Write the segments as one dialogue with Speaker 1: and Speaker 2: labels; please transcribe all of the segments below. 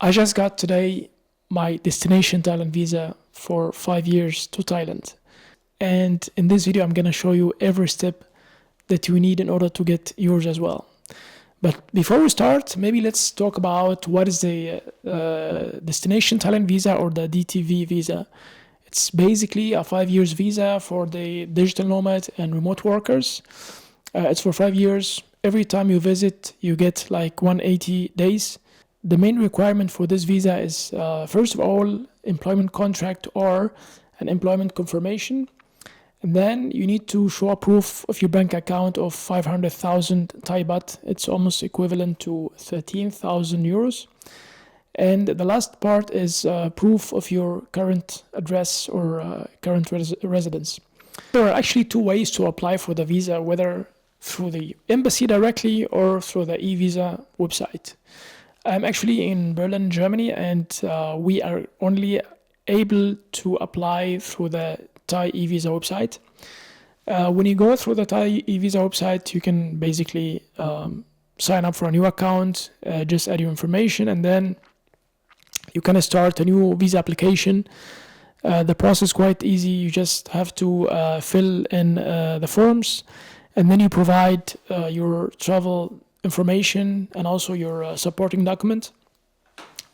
Speaker 1: I just got today my destination Thailand visa for 5 years to Thailand. And in this video, I'm going to show you every step that you need in order to get yours as well. But before we start, maybe let's talk about what is the destination Thailand visa or the DTV visa. It's basically a 5 years visa for the digital nomad and remote workers. It's for 5 years. Every time you visit, you get like 180 days. The main requirement for this visa is, first of all, employment contract or an employment confirmation. And then you need to show a proof of your bank account of 500,000 Thai baht. It's almost equivalent to 13,000 euros. And the last part is proof of your current address or current residence. There are actually two ways to apply for the visa, whether through the embassy directly or through the e-visa website. I'm actually in Berlin, Germany, and we are only able to apply through the Thai e-visa website. When you go through the Thai e-visa website, you can basically sign up for a new account, just add your information, and then you can start a new visa application. The process is quite easy. You just have to fill in the forms, and then you provide your travel information and also your supporting document.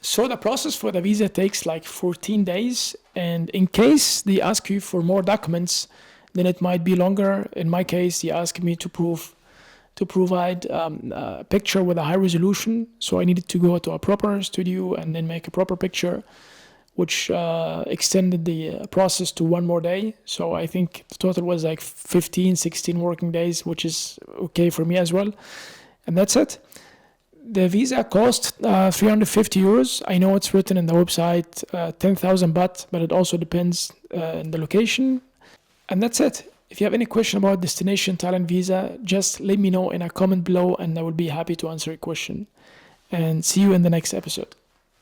Speaker 1: So the process for the visa takes like 14 days, and in case they ask you for more documents, then it might be longer. In my case, they asked me to provide a picture with a high resolution, so I needed to go to a proper studio and then make a proper picture, which extended the process to one more day. So I think the total was like 15-16 working days, which is okay for me as well. And that's it. The visa cost 350 euros. I know it's written in the website 10,000 baht, but it also depends on the location. And that's it. If you have any question about destination Thailand visa, just let me know in a comment below and I will be happy to answer your question. And see you in the next episode.